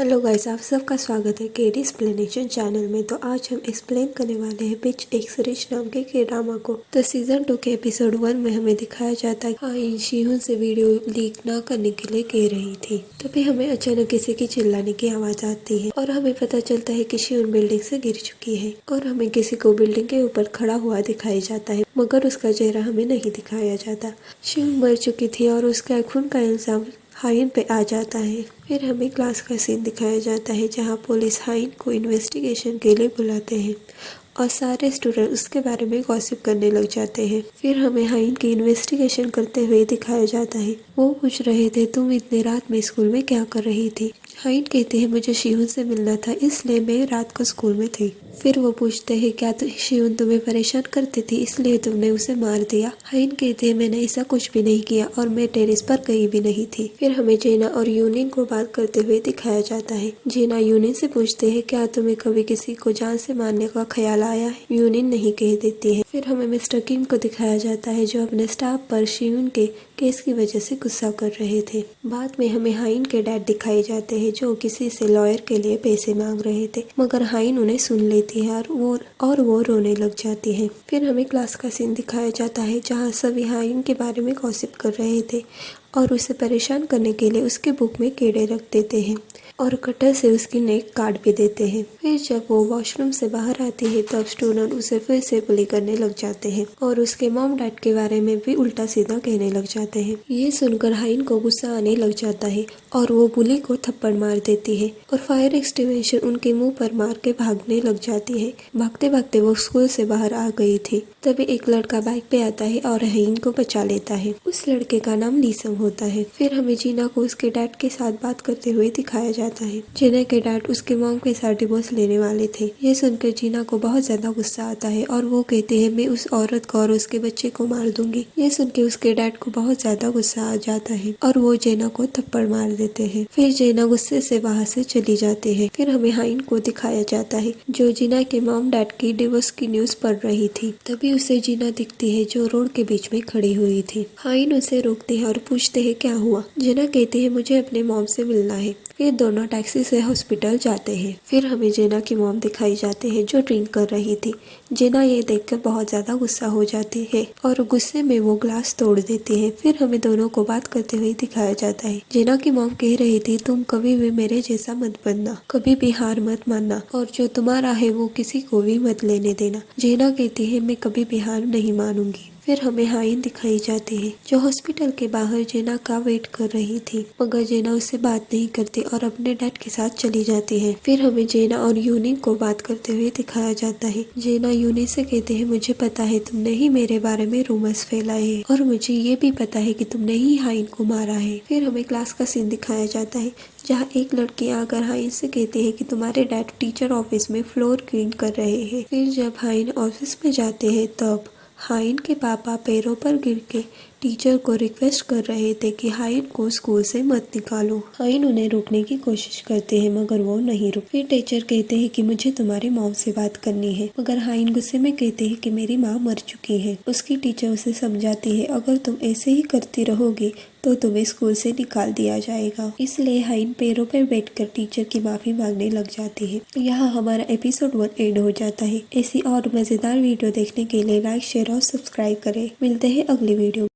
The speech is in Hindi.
हेलो गाइस, आप सबका स्वागत है केडी एक्सप्लेनेशन चैनल में। तो आज हम एक्सप्लेन करने वाले हैं बिच एक्स रिच नाम के ड्रामा को। तो सीजन 2 के एपिसोड 1 में हमें दिखाया जाता है हाइन शिहुन से वीडियो लीक ना करने के लिए कह रही थी। तभी हमें अचानक किसी की चिल्लाने की आवाज आती है और हमें पता चलता है कि शिहुन बिल्डिंग से गिर चुकी है और हमें किसी को बिल्डिंग के ऊपर खड़ा हुआ दिखाया जाता है, मगर उसका चेहरा हमें नहीं दिखाया जाता। शिहुन मर चुकी थी और उसका खून का इल्जाम हाइन पे आ जाता है। फिर हमें क्लास का सीन दिखाया जाता है जहाँ पुलिस हाइन को इन्वेस्टिगेशन के लिए बुलाते हैं और सारे स्टूडेंट उसके बारे में गॉसिप करने लग जाते हैं। फिर हमें हाइन की इन्वेस्टिगेशन करते हुए दिखाया जाता है। वो पूछ रहे थे, तुम इतनी रात में स्कूल में क्या कर रही थी? हाइन कहती है, मुझे शिहुन से मिलना था इसलिए मैं रात को स्कूल में थी। फिर वो पूछते हैं, क्या शिहुन तुम्हें परेशान करती थी इसलिए तुमने उसे मार दिया? हाइन कहते हैं, मैंने ऐसा कुछ भी नहीं किया और मैं टेरेस पर कहीं भी नहीं थी। फिर हमें जेना और यूनिन को बात करते हुए दिखाया जाता है। जेना यूनिन से पूछते हैं, क्या तुम्हें कभी किसी को जान से मारने का ख्याल आया है? यूनिन नहीं कह देती है। फिर हमें मिस्टर किम को दिखाया जाता है जो अपने स्टाफ पर शिहुन के केस की वजह से गुस्सा कर रहे थे। बाद में हमें हाइन के डैड दिखाए जाते हैं जो किसी से लॉयर के लिए पैसे मांग रहे थे, मगर हाइन उन्हें सुन लेती है और वो रोने लग जाती है। फिर हमें क्लास का सीन दिखाया जाता है जहाँ सभी हाइन के बारे में गॉसिप कर रहे थे और उसे परेशान करने के लिए उसके बुक में कीड़े रख देते हैं और कटर से उसकी नेक काट भी देते हैं। फिर जब वो वॉशरूम से बाहर आती है तब स्टूडेंट उसे फिर से बुली करने लग जाते हैं और उसके मॉम डैड के बारे में भी उल्टा सीधा कहने लग जाते हैं। ये सुनकर हाइन को गुस्सा आने लग जाता है और वो बुली को थप्पड़ मार देती है और फायर एक्सटिंग्विशर उनके मुंह पर मार के भागने लग जाती है। भागते भागते वो स्कूल से बाहर आ गई थी। तभी एक लड़का बाइक पे आता है और हाइन को बचा लेता है। उस लड़के का नाम लीसंग होता है। फिर हमें जीना को उसके डैड के साथ बात करते हुए दिखाया जाता है। जीना के डैड उसके मॉम के साथ डिवोर्स लेने वाले थे। ये सुनकर जीना को बहुत ज्यादा गुस्सा आता है और वो कहते हैं, मैं उस औरत को और उसके बच्चे को मार दूंगी। ये सुन के उसके डैड को बहुत ज्यादा गुस्सा आ जाता है और वो जेना को थप्पड़ मार देते हैं। फिर जेना गुस्से से वहाँ से चली जाती है। फिर हमें हाइन को दिखाया जाता है जो जीना के मॉम डैड की डिवोर्स की न्यूज पढ़ रही थी। तभी उसे जीना दिखती है जो रोड के बीच में खड़ी हुई थी। हाइन उसे रोकते हैं और पूछते हैं, क्या हुआ? जीना कहती है, मुझे अपने मॉम से मिलना है। फिर दोनों टैक्सी से हॉस्पिटल जाते हैं। फिर हमें जेना की मॉम दिखाई जाती है जो ड्रिंक कर रही थी। जेना ये देखकर बहुत ज्यादा गुस्सा हो जाती है और गुस्से में वो ग्लास तोड़ देती है। फिर हमें दोनों को बात करते हुए दिखाया जाता है। जेना की मॉम कह रही थी, तुम कभी भी मेरे जैसा मत बनना, कभी भी हार मत मानना और जो तुम्हारा है वो किसी को भी मत लेने देना। जेना कहती है, मैं कभी भी हार नहीं मानूंगी। फिर हमें हाइन दिखाई जाती है जो हॉस्पिटल के बाहर जेना का वेट कर रही थी, मगर जेना उससे बात नहीं करती और अपने डैड के साथ चली जाती है। फिर हमें जेना और यूनी को बात करते हुए दिखाया जाता है। जेना यूनी से कहते हैं, मुझे पता है तुमने ही मेरे बारे में रूमर्स फैलाए हैं और मुझे ये भी पता है कि तुमने ही हाइन को मारा है। फिर हमें क्लास का सीन दिखाया जाता है जहाँ एक लड़की आकर हाइन से कहती है कि तुम्हारे डैड टीचर ऑफिस में फ्लोर क्लीन कर रहे हैं। फिर जब हाइन ऑफिस में जाते हैं तब हाइन के पापा पैरों पर गिर के टीचर को रिक्वेस्ट कर रहे थे कि हाइन को स्कूल से मत निकालो। हाइन उन्हें रोकने की कोशिश करते हैं मगर वो नहीं रुक। फिर टीचर कहते हैं कि मुझे तुम्हारी मॉम से बात करनी है, मगर हाइन गुस्से में कहते हैं कि मेरी माँ मर चुकी है। उसकी टीचर उसे समझाती है, अगर तुम ऐसे ही करती रहोगी तो तुम्हें स्कूल से निकाल दिया जाएगा। इसलिए हाइन पैरों पर बैठकर टीचर की माफी मांगने लग जाती है। तो यहाँ हमारा एपिसोड 1 एंड हो जाता है। ऐसी और मजेदार वीडियो देखने के लिए लाइक, शेयर और सब्सक्राइब करें। मिलते हैं अगली वीडियो।